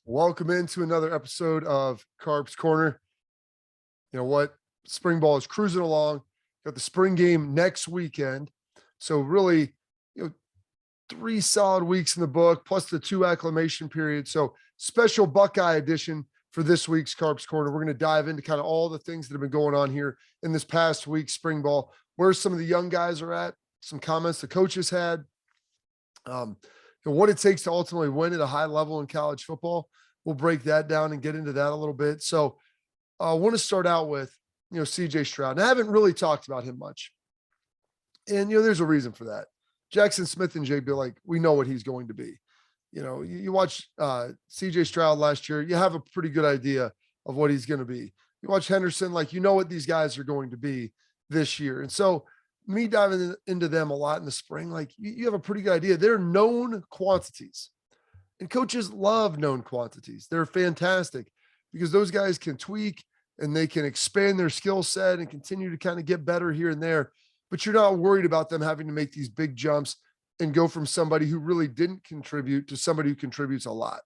Welcome into another episode of Carps Corner. You know what? Spring ball is cruising along. Got the spring game next weekend. So really, 3 solid weeks in the book, plus the 2 acclimation periods. So special Buckeye edition for this week's Carps Corner. We're going to dive into kind of all the things that have been going on here in this past week, spring ball, where some of the young guys are at, some comments the coaches had, what it takes to ultimately win at a high level in college football. We'll break that down and get into that a little bit. So I want to start out with, CJ Stroud. And I haven't really talked about him much. And, there's a reason for that. Jackson Smith and JB, like, we know what he's going to be. You watch CJ Stroud last year, you have a pretty good idea of what he's going to be. You watch Henderson, like, you know what these guys are going to be this year. And so me diving into them a lot in the spring, like, you have a pretty good idea. They're known quantities. And coaches love known quantities. They're fantastic because those guys can tweak and they can expand their skill set and continue to kind of get better here and there. But you're not worried about them having to make these big jumps and go from somebody who really didn't contribute to somebody who contributes a lot.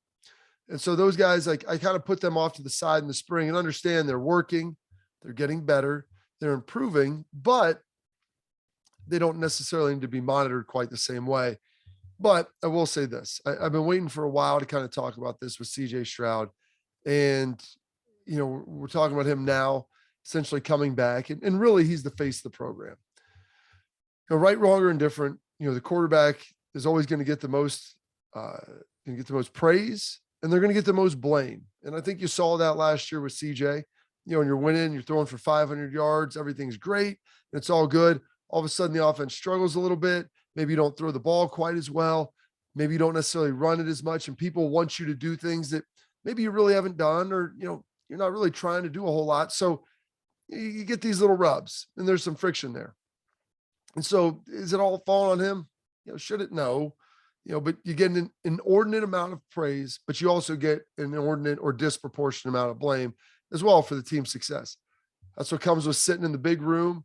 And so those guys, like, I kind of put them off to the side in the spring and understand they're working, they're getting better, they're improving, but they don't necessarily need to be monitored quite the same way. But I will say this, I've been waiting for a while to kind of talk about this with CJ Stroud. And, we're talking about him now, essentially coming back. And really, he's the face of the program. Right, wrong, or indifferent, the quarterback is always going to get the most, praise, and they're going to get the most blame. And I think you saw that last year with CJ. And you're winning, you're throwing for 500 yards, everything's great, and it's all good. All of a sudden, the offense struggles a little bit. Maybe you don't throw the ball quite as well. Maybe you don't necessarily run it as much, and people want you to do things that maybe you really haven't done, or, you're not really trying to do a whole lot. So you get these little rubs, and there's some friction there. And so is it all falling on him? Should it? No. But you get an inordinate amount of praise, but you also get an inordinate or disproportionate amount of blame as well for the team's success. That's what comes with sitting in the big room,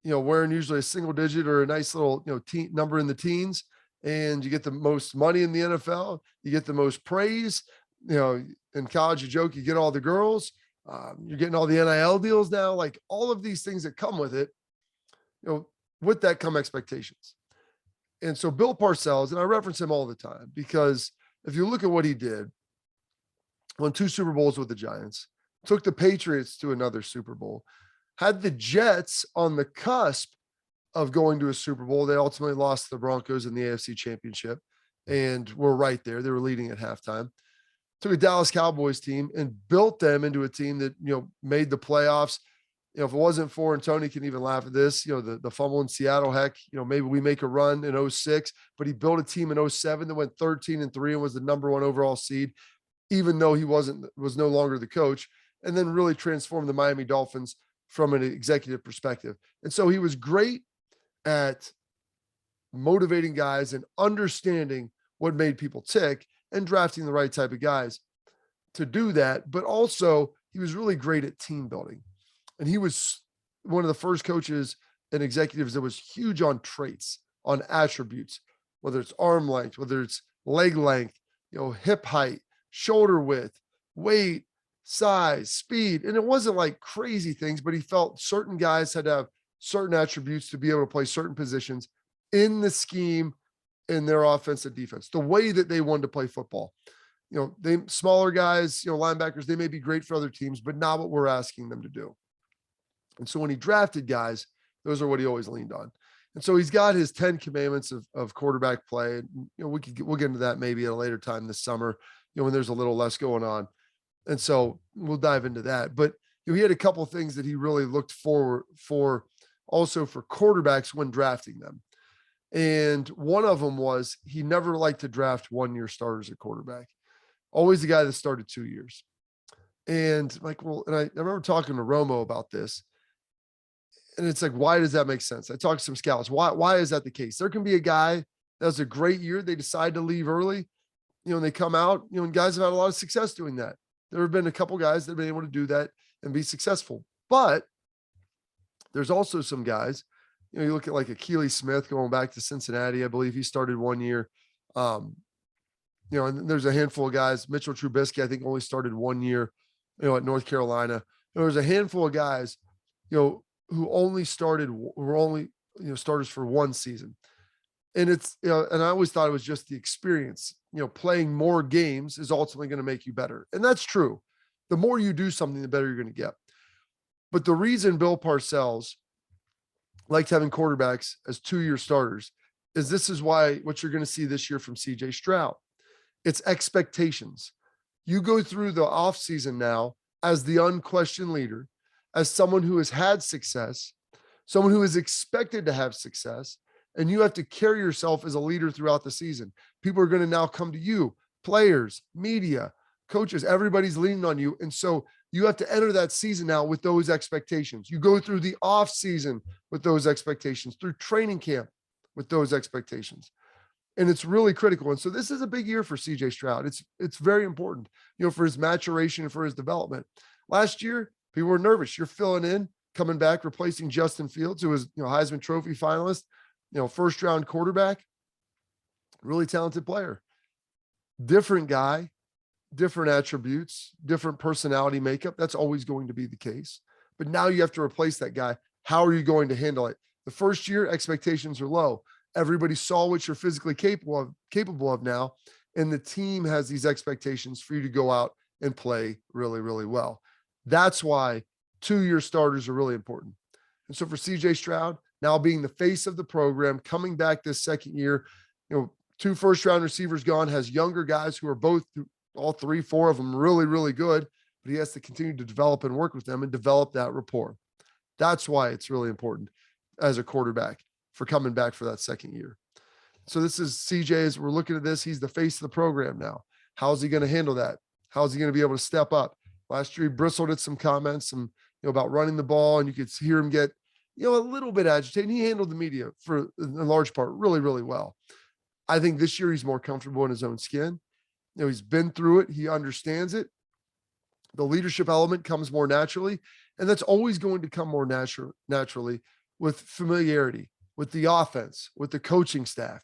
wearing usually a single digit or a nice little, number in the teens, and you get the most money in the NFL. You get the most praise. In college, you joke, you get all the girls. You're getting all the NIL deals now, like all of these things that come with it. With that come expectations. And so Bill Parcells, and I reference him all the time because if you look at what he did, won 2 Super Bowls with the Giants, took the Patriots to another Super Bowl, had the Jets on the cusp of going to a Super Bowl. They ultimately lost to the Broncos in the AFC Championship and were right there. They were leading at halftime. Took a Dallas Cowboys team and built them into a team that, made the playoffs. If it wasn't for, and Tony can even laugh at this, the fumble in Seattle, heck, maybe we make a run in 06, but he built a team in 07 that went 13-3 and was the number 1 overall seed, even though he was no longer the coach, and then really transformed the Miami Dolphins from an executive perspective. And so he was great at motivating guys and understanding what made people tick and drafting the right type of guys to do that. But also he was really great at team building. And he was one of the first coaches and executives that was huge on traits, on attributes, whether it's arm length, whether it's leg length, hip height, shoulder width, weight, size, speed. And it wasn't like crazy things, but he felt certain guys had to have certain attributes to be able to play certain positions in the scheme in their offense and defense, the way that they wanted to play football. They smaller guys, linebackers, they may be great for other teams, but not what we're asking them to do. And so when he drafted guys, those are what he always leaned on. And so he's got his 10 commandments of quarterback play. We'll get into that maybe at a later time this summer, when there's a little less going on. And so we'll dive into that. But he had a couple of things that he really looked forward for also for quarterbacks when drafting them. And one of them was he never liked to draft 1-year starters at quarterback. Always the guy that started 2 years. And and I remember talking to Romo about this. And it's like, why does that make sense? I talked to some scouts. Why is that the case? There can be a guy that has a great year. They decide to leave early, and they come out, and guys have had a lot of success doing that. There have been a couple guys that have been able to do that and be successful. But there's also some guys, you look at like Jakaillin Smith going back to Cincinnati. I believe he started 1 year. And there's a handful of guys. Mitchell Trubisky, I think, only started 1 year, at North Carolina. There was a handful of guys, who only started, were only, starters for one season. And it's, and I always thought it was just the experience, playing more games is ultimately going to make you better. And that's true. The more you do something, the better you're going to get. But the reason Bill Parcells liked having quarterbacks as 2-year starters is this is why what you're going to see this year from CJ Stroud. It's expectations. You go through the offseason now as the unquestioned leader, as someone who has had success, someone who is expected to have success, and you have to carry yourself as a leader throughout the season. People are going to now come to you, players, media, coaches, everybody's leaning on you. And so you have to enter that season now with those expectations. You go through the off season with those expectations, through training camp with those expectations. And it's really critical. And so this is a big year for CJ Stroud. It's very important, for his maturation and for his development. Last year, people were nervous. You're filling in, coming back, replacing Justin Fields, who was, Heisman Trophy finalist, first round quarterback, really talented player, different guy, different attributes, different personality makeup. That's always going to be the case. But now you have to replace that guy. How are you going to handle it? The first year, expectations are low. Everybody saw what you're physically capable of now. And the team has these expectations for you to go out and play really, really well. That's why 2-year starters are really important. And so for CJ Stroud, now being the face of the program, coming back this second year, 2 first-round receivers gone, has younger guys who are both, all 3, 4 of them really, really good, but he has to continue to develop and work with them and develop that rapport. That's why it's really important as a quarterback for coming back for that second year. So this is CJ's, we're looking at this. He's the face of the program now. How's he going to handle that? How's he going to be able to step up? Last year, he bristled at some comments and, about running the ball, and you could hear him get, a little bit agitated. He handled the media for in large part really, really well. I think this year he's more comfortable in his own skin. He's been through it. He understands it. The leadership element comes more naturally, and that's always going to come more naturally with familiarity, with the offense, with the coaching staff,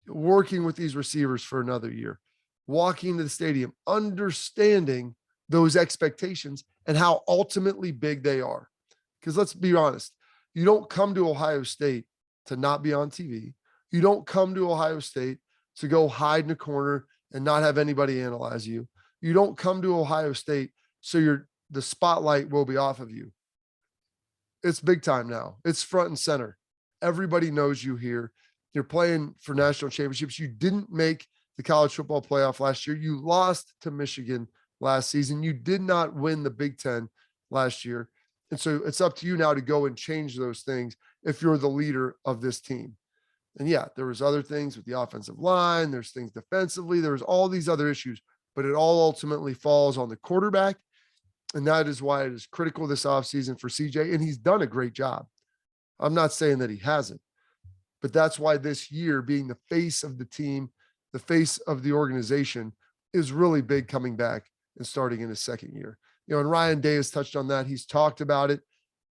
working with these receivers for another year, walking to the stadium, understanding those expectations and how ultimately big they are. Because let's be honest, you don't come to Ohio State to not be on TV. You don't come to Ohio State to go hide in a corner and not have anybody analyze you. You don't come to Ohio State so the spotlight will be off of you. It's big time now. It's front and center. Everybody knows you here. You're playing for national championships. You didn't make the college football playoff last year. You lost to Michigan last season. You did not win the Big Ten last year. And so it's up to you now to go and change those things if you're the leader of this team. And yeah, there was other things with the offensive line. There's things defensively. There's all these other issues, but it all ultimately falls on the quarterback. And that is why it is critical this offseason for CJ. And he's done a great job. I'm not saying that he hasn't, but that's why this year being the face of the team, the face of the organization is really big coming back and starting in his second year. And Ryan Day has touched on that. He's talked about it.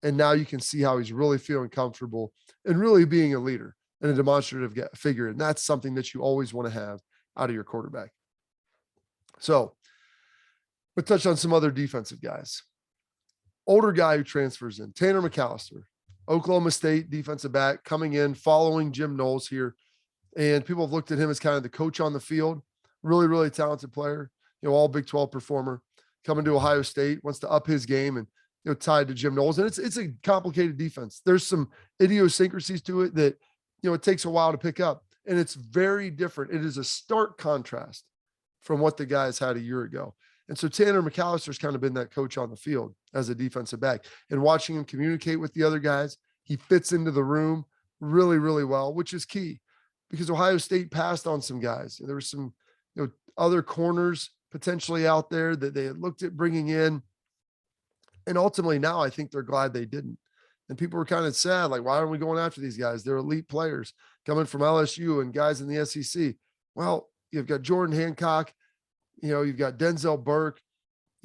And now you can see how he's really feeling comfortable and really being a leader and a demonstrative figure. And that's something that you always want to have out of your quarterback. So we'll touch on some other defensive guys. Older guy who transfers in, Tanner McCalister, Oklahoma State defensive back, coming in, following Jim Knowles here. And people have looked at him as kind of the coach on the field. Really, really talented player, all Big 12 performer, coming to Ohio State, wants to up his game and, tied to Jim Knowles. And it's a complicated defense. There's some idiosyncrasies to it that, it takes a while to pick up. And it's very different. It is a stark contrast from what the guys had a year ago. And so Tanner McCalister's kind of been that coach on the field as a defensive back, and watching him communicate with the other guys. He fits into the room really, really well, which is key because Ohio State passed on some guys. There were some, other corners potentially out there that they had looked at bringing in. And ultimately now I think they're glad they didn't. And people were kind of sad, like, why aren't we going after these guys? They're elite players coming from LSU and guys in the SEC. Well, you've got Jordan Hancock, you've got Denzel Burke,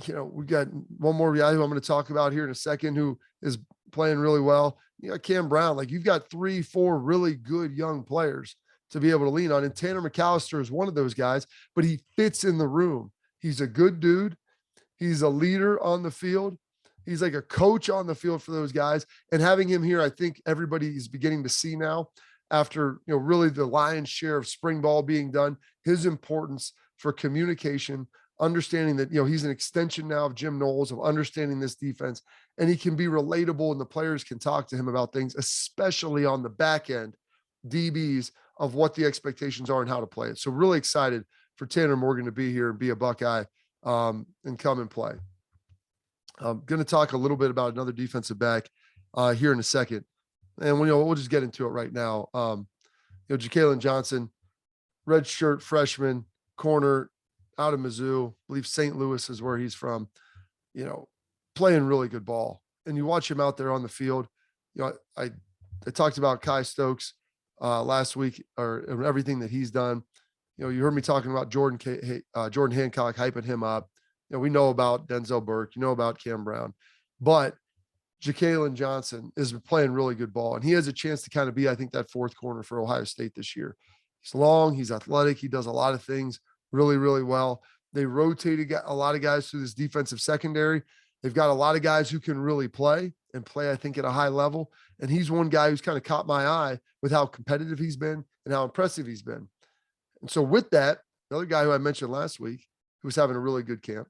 we've got one more guy who I'm going to talk about here in a second who is playing really well. You got Cam Brown. Like, you've got 3, 4 really good young players to be able to lean on. And Tanner McCalister is one of those guys, but he fits in the room. He's a good dude. He's a leader on the field. He's like a coach on the field for those guys. And having him here, I think everybody is beginning to see now, after, really the lion's share of spring ball being done, his importance for communication, understanding that, he's an extension now of Jim Knowles, of understanding this defense, and he can be relatable and the players can talk to him about things, especially on the back end, DBs, of what the expectations are and how to play it. So really excited for Tanner Morgan to be here and be a Buckeye and come and play. I'm going to talk a little bit about another defensive back here in a second. And we'll just get into it right now. Jakaillin Johnson, red shirt freshman, corner out of Mizzou, I believe St. Louis is where he's from, playing really good ball. And you watch him out there on the field. I talked about Kai Stokes last week, or everything that he's done. You heard me talking about Jordan Hancock, hyping him up. We know about Denzel Burke, about Cam Brown, but Jakaillin Johnson is playing really good ball, and he has a chance to kind of be, I think, that fourth corner for Ohio State this year. He's long, he's athletic, he does a lot of things really, really well. They rotated a lot of guys through this defensive secondary. They've got a lot of guys who can really play, I think, at a high level. And he's one guy who's kind of caught my eye with how competitive he's been and how impressive he's been. And so with that, another guy who I mentioned last week, who was having a really good camp,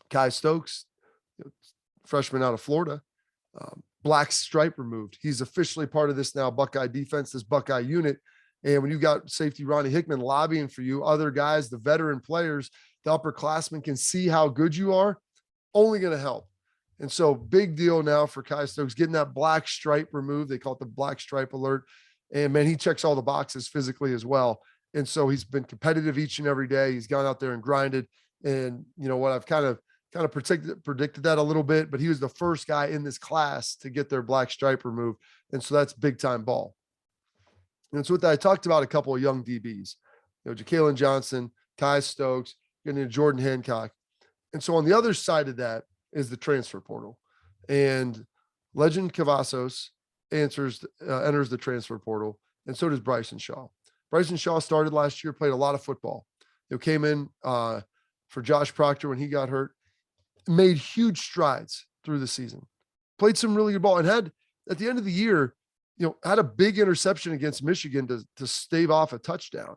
Kai Stokes, freshman out of Florida, black stripe removed. He's officially part of this now Buckeye defense, this Buckeye unit. And when you got safety Ronnie Hickman lobbying for you, other guys, the veteran players, the upperclassmen can see how good you are, only going to help. And so big deal now for Kai Stokes, getting that black stripe removed. They call it the black stripe alert. And man, he checks all the boxes physically as well. And so he's been competitive each and every day. He's gone out there and grinded. And you know what, I've kind of predicted that a little bit, but he was the first guy in this class to get their black stripe removed. And so that's big time ball. And so with that, I talked about a couple of young DBs, Jakaillin Johnson, Kai Stokes, getting into Jordan Hancock. And so on the other side of that is the transfer portal, and Legend Cavazos enters the transfer portal. And so does Bryson Shaw. Bryson Shaw started last year, played a lot of football. Came in for Josh Proctor when he got hurt, made huge strides through the season, played some really good ball, and had at the end of the year, had a big interception against Michigan to stave off a touchdown.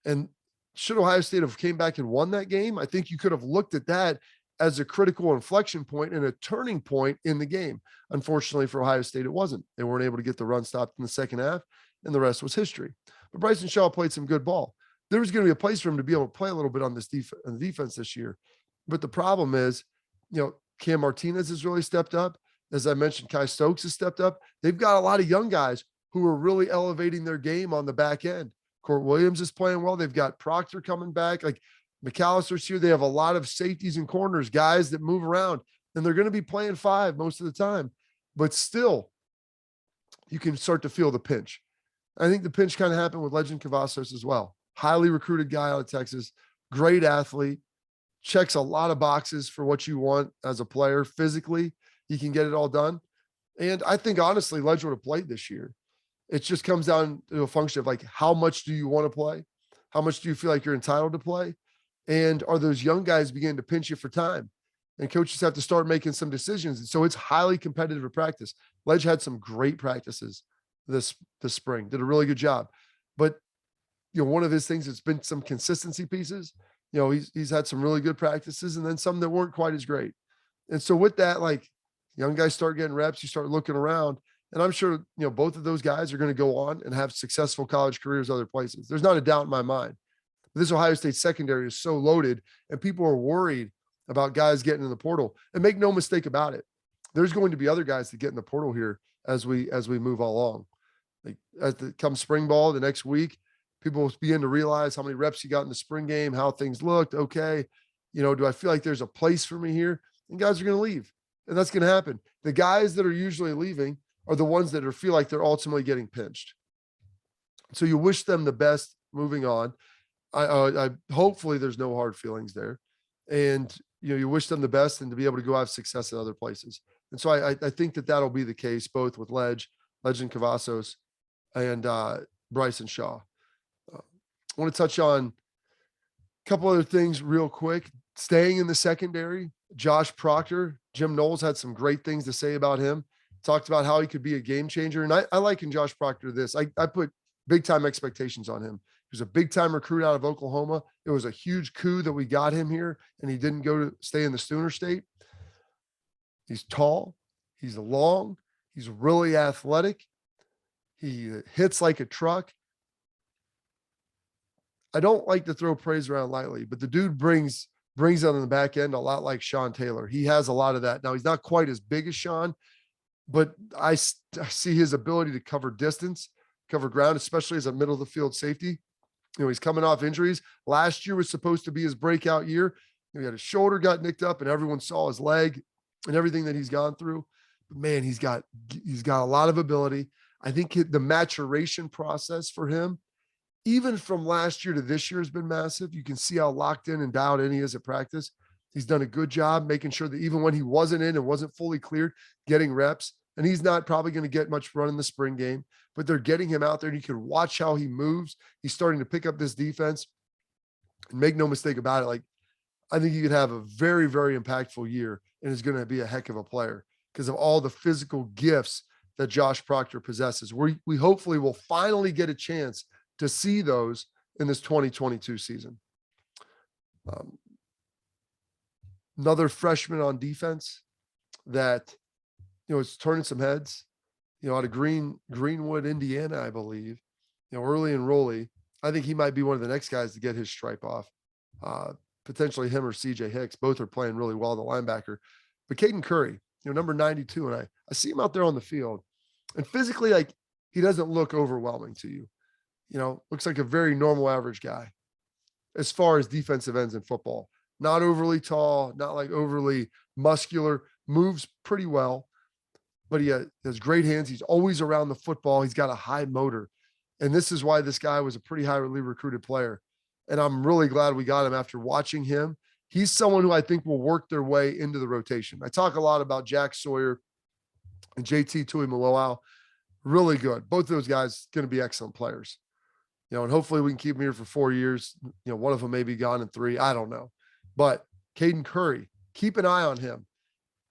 And should Ohio State have came back and won that game, I think you could have looked at that as a critical inflection point and a turning point in the game. Unfortunately for Ohio State, it wasn't. They weren't able to get the run stopped in the second half, and the rest was history. But Bryson Shaw played some good ball. There was going to be a place for him to be able to play a little bit on this defense this year. But the problem is, Cam Martinez has really stepped up. As I mentioned, Kai Stokes has stepped up. They've got a lot of young guys who are really elevating their game on the back end. Court Williams is playing well. They've got Proctor coming back. Like McCallister's here. They have a lot of safeties and corners, guys that move around, and they're going to be playing five most of the time. But still, you can start to feel the pinch. I think the pinch kind of happened with Legend Cavazos as well. Highly recruited guy out of Texas, great athlete, checks a lot of boxes for what you want as a player. Physically, he can get it all done. And I think, honestly, Ledge would have played this year. It just comes down to a function of, like, how much do you want to play? How much do you feel like you're entitled to play? And are those young guys beginning to pinch you for time? And coaches have to start making some decisions. And so it's highly competitive at practice. Ledge had some great practices this spring, did a really good job. But, one of his things, it's been some consistency pieces. He's had some really good practices and then some that weren't quite as great. And so with that, like, young guys start getting reps, you start looking around, and I'm sure, both of those guys are going to go on and have successful college careers other places. There's not a doubt in my mind. But this Ohio State secondary is so loaded, and people are worried about guys getting in the portal. And make no mistake about it, there's going to be other guys that get in the portal here as we move along. Like come spring ball the next week, people will begin to realize how many reps you got in the spring game, how things looked. Okay, do I feel like there's a place for me here? And guys are going to leave, and that's going to happen. The guys that are usually leaving are the ones that feel like they're ultimately getting pinched. So you wish them the best moving on. I hopefully there's no hard feelings there, and you wish them the best and to be able to go have success in other places. And so I think that'll be the case both with Legend Cavazos and Bryson Shaw. I want to touch on a couple other things real quick. Staying in the secondary, Josh Proctor, Jim Knowles had some great things to say about him. Talked about how he could be a game changer. And I liken Josh Proctor this. I put big time expectations on him. He was a big time recruit out of Oklahoma. It was a huge coup that we got him here and he didn't go to stay in the Sooner State. He's tall. He's long. He's really athletic. He hits like a truck. I don't like to throw praise around lightly, but the dude brings it on the back end a lot like Sean Taylor. He has a lot of that. Now he's not quite as big as Sean, but I see his ability to cover distance, cover ground, especially as a middle of the field safety. You know, he's coming off injuries. Last year was supposed to be his breakout year. He had his shoulder got nicked up and everyone saw his leg and everything that he's gone through. But man, he's got a lot of ability. I think the maturation process for him, even from last year to this year, has been massive. You can see how locked in and dialed in he is at practice. He's done a good job making sure that even when he wasn't in and wasn't fully cleared, getting reps. And he's not probably going to get much run in the spring game, but they're getting him out there and you can watch how he moves. He's starting to pick up this defense. And make no mistake about it, like I think he could have a very, very impactful year and is going to be a heck of a player because of all the physical gifts that Josh Proctor possesses. We hopefully will finally get a chance to see those in this 2022 season. Another freshman on defense that, you know, is turning some heads, you know, out of Greenwood, Indiana, I believe, you know, early enrollee. I think he might be one of the next guys to get his stripe off. Potentially him or CJ Hicks. Both are playing really well, the linebacker. But Caden Curry, you know, number 92, and I see him out there on the field. And physically, like, he doesn't look overwhelming to you. You know, looks like a very normal average guy as far as defensive ends in football. Not overly tall, not like overly muscular, moves pretty well, but he has great hands. He's always around the football. He's got a high motor. And this is why this guy was a pretty highly recruited player. And I'm really glad we got him after watching him. He's someone who I think will work their way into the rotation. I talk a lot about Jack Sawyer and JT Tuimoloau. Really good. Both of those guys going to be excellent players. You know, and hopefully we can keep them here for 4 years. You know, one of them may be gone in 3. I don't know. But Caden Curry, keep an eye on him.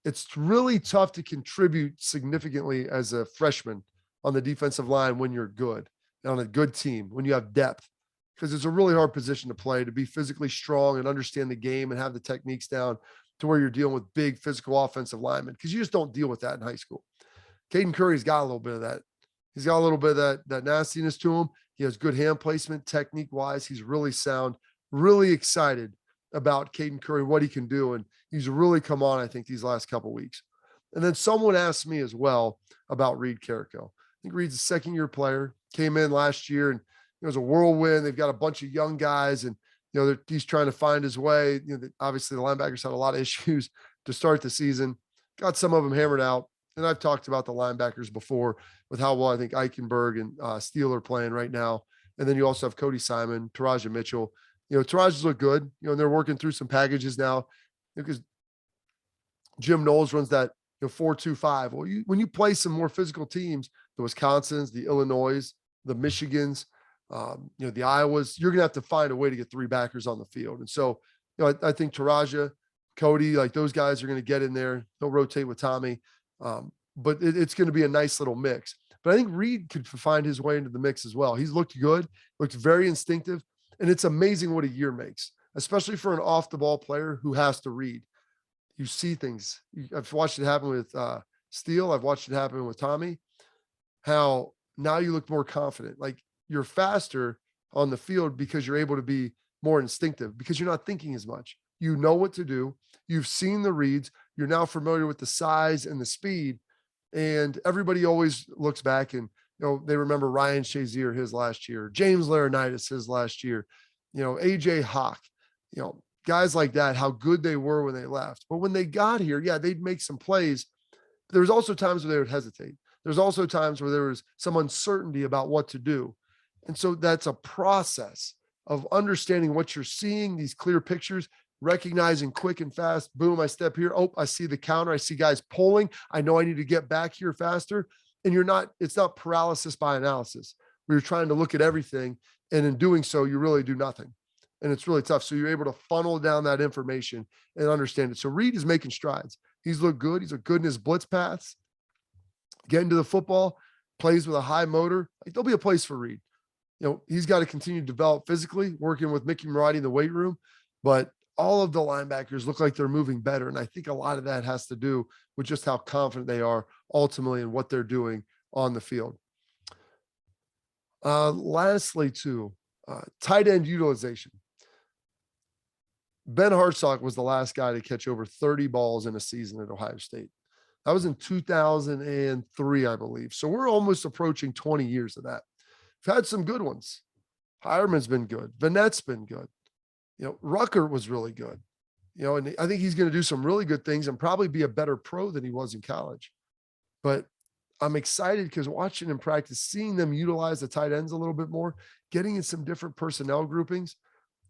It's really tough to contribute significantly as a freshman on the defensive line when you're good and on a good team, when you have depth, because it's a really hard position to play, to be physically strong and understand the game and have the techniques down to where you're dealing with big physical offensive linemen, because you just don't deal with that in high school. Caden Curry's got a little bit of that. He's got a little bit of that nastiness to him. He has good hand placement, technique wise. He's really sound, really excited about Caden Curry, what he can do. And he's really come on, I think, these last couple of weeks. And then someone asked me as well about Reid Carrico. I think Reid's a second-year player, came in last year, and it was a whirlwind. They've got a bunch of young guys, and you know he's trying to find his way. You know, obviously the linebackers had a lot of issues to start the season. Got some of them hammered out. And I've talked about the linebackers before with how well I think Eichenberg and Steele are playing right now. And then you also have Cody Simon, Taraja Mitchell. You know, Taraja's look good. You know, and they're working through some packages now because Jim Knowles runs that 4-2-5. Well, when you play some more physical teams, the Wisconsins, the Illinois, the Michigans, the Iowas, you're going to have to find a way to get 3 backers on the field. And so, you know, I think Taraja, Cody, like those guys are going to get in there. They'll rotate with Tommy. But it's going to be a nice little mix. But I think Reid could find his way into the mix as well. He's looked good, looked very instinctive, and it's amazing what a year makes, especially for an off the ball player who has to read. You see things. I've watched it happen with Steele. I've watched it happen with Tommy, how now you look more confident. Like you're faster on the field because you're able to be more instinctive because you're not thinking as much. You know what to do. You've seen the reads. You're now familiar with the size and the speed. And everybody always looks back and, they remember Ryan Shazier, his last year, James Laurinaitis, his last year, AJ Hawk, guys like that, how good they were when they left. But when they got here, yeah, they'd make some plays. There was also times where they would hesitate. There's also times where there was some uncertainty about what to do. And so that's a process of understanding what you're seeing, these clear pictures, recognizing quick and fast. Boom, I step here. Oh, I see the counter. I see guys pulling. I know I need to get back here faster. And it's not paralysis by analysis. where you're trying to look at everything. And in doing so, you really do nothing. And it's really tough. So you're able to funnel down that information and understand it. So Reid is making strides. He's looked good. He's looked good in his blitz paths, getting to the football, plays with a high motor. Like, there'll be a place for Reid. He's got to continue to develop physically, working with Mickey Marotti in the weight room. But all of the linebackers look like they're moving better. And I think a lot of that has to do with just how confident they are ultimately in what they're doing on the field. Lastly, too, tight end utilization. Ben Hartsock was the last guy to catch over 30 balls in a season at Ohio State. That was in 2003, I believe. So we're almost approaching 20 years of that. We've had some good ones. Hireman's been good. Vanette's been good. Rucker was really good. And I think he's going to do some really good things and probably be a better pro than he was in college. But I'm excited because watching him practice, seeing them utilize the tight ends a little bit more, getting in some different personnel groupings,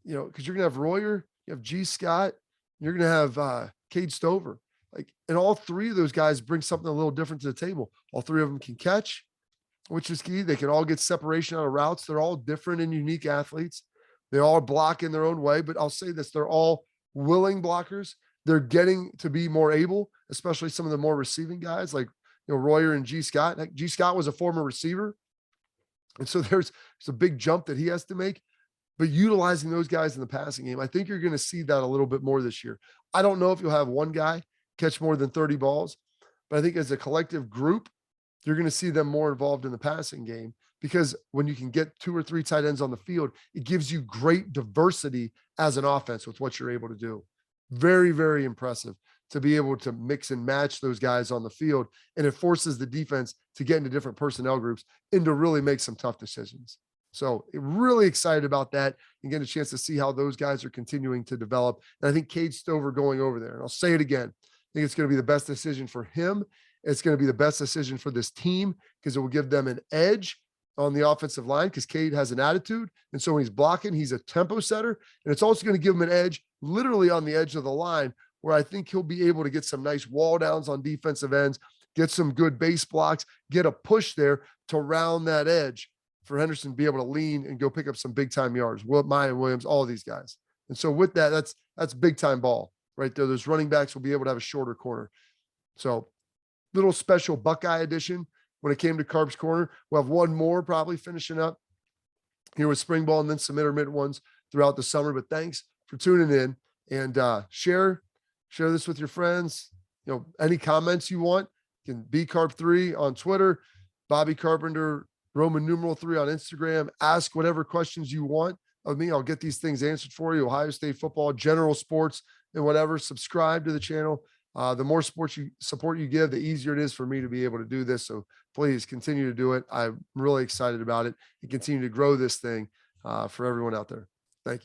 because you're going to have Royer, you have G. Scott, you're going to have Cade Stover. And all three of those guys bring something a little different to the table. All three of them can catch, which is key. They can all get separation out of routes. They're all different and unique athletes. They all block in their own way, but I'll say this, they're all willing blockers. They're getting to be more able, especially some of the more receiving guys like Royer and G. Scott. G. Scott was a former receiver. And so there's a big jump that he has to make. But utilizing those guys in the passing game, I think you're going to see that a little bit more this year. I don't know if you'll have one guy catch more than 30 balls, but I think as a collective group, you're going to see them more involved in the passing game, because when you can get 2 or 3 tight ends on the field, it gives you great diversity as an offense with what you're able to do. Very, very impressive to be able to mix and match those guys on the field. And it forces the defense to get into different personnel groups and to really make some tough decisions. So really excited about that and getting a chance to see how those guys are continuing to develop. And I think Cade Stover going over there, and I'll say it again, I think it's going to be the best decision for him. It's going to be the best decision for this team because it will give them an edge on the offensive line because Cade has an attitude. And so when he's blocking, he's a tempo setter. And it's also going to give him an edge literally on the edge of the line where I think he'll be able to get some nice wall downs on defensive ends, get some good base blocks, get a push there to round that edge for Henderson to be able to lean and go pick up some big time yards. Maya Williams, all of these guys. And so with that, that's big time ball right there. Those running backs will be able to have a shorter corner. So little special Buckeye edition when it came to Carps Corner. We'll have one more probably finishing up here with spring ball and then some intermittent ones throughout the summer. But thanks for tuning in and share this with your friends. Any comments you want, you can be Carp3 on Twitter, Bobby Carpenter, Roman numeral 3 on Instagram. Ask whatever questions you want of me. I'll get these things answered for you. Ohio State football, general sports, and whatever. Subscribe to the channel. The more support you give, the easier it is for me to be able to do this. So please continue to do it. I'm really excited about it and continue to grow this thing for everyone out there. Thank you.